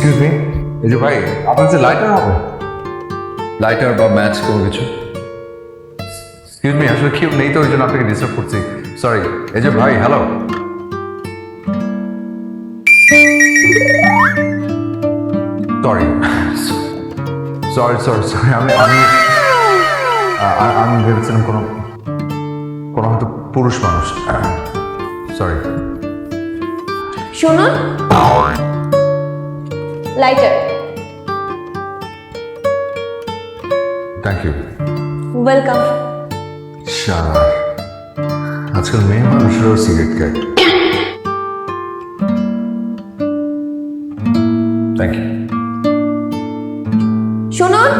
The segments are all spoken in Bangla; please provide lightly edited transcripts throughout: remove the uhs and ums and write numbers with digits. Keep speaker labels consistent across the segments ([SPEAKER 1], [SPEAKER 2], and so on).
[SPEAKER 1] এক্সকিউজ মি, এই যে ভাই আপনার যে লাইটার হবে।
[SPEAKER 2] লাইটার বা ম্যাচ কোনো কিছু?
[SPEAKER 1] এক্সকিউজ মি, আসলে কেউ নেই তো ওই জন্য আপনাকে ডিস্টার্ব করছি, সরি। এই যে ভাই, hello. Sorry sorry sorry sorry আমি আমি আমি ভেবেছিলাম কোনো কোনো হয়তো পুরুষ মানুষ, সরি।
[SPEAKER 3] শুনুন, লাইটার।
[SPEAKER 1] Thank you.
[SPEAKER 3] ওয়েলকাম।
[SPEAKER 1] শালা, আজকাল মেয়ে মানুষেরও সিগারেট খায়। Thank you.
[SPEAKER 3] শুনুন,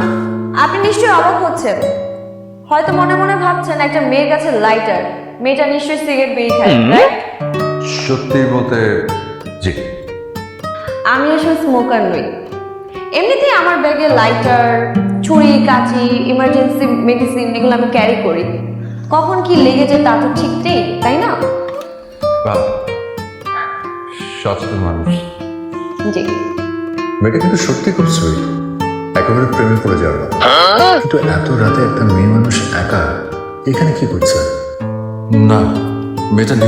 [SPEAKER 3] আপনি নিশ্চয়ই অবাক হচ্ছেন, হয়তো মনে মনে ভাবছেন একটা মেয়ের কাছে লাইটার, মেয়েটা নিশ্চয়ই সিগারেট বিড়ি খায়, রাইট?
[SPEAKER 1] সত্যি বলতে জি।
[SPEAKER 3] আমি আসলে স্মোকার নই। এমনিতেই আমার ব্যাগে লাইটার, ছুরি, কাঁচি, ইমার্জেন্সি মেডিসিন এগুলো আমি ক্যারি করি। কখন কি লেগে যায় তা তো ঠিক নেই, তাই না?
[SPEAKER 1] ভালো, সচেতন মানুষ।
[SPEAKER 3] জি।
[SPEAKER 4] মেয়েটা কিন্তু সত্যি খুব সুইট, একেবারে প্রেমে পড়ে যাওয়ার মতো। কিন্তু এত রাতে একটা মেয়ে মানুষ একা এখানে কি করছে?
[SPEAKER 2] না, মেয়েটা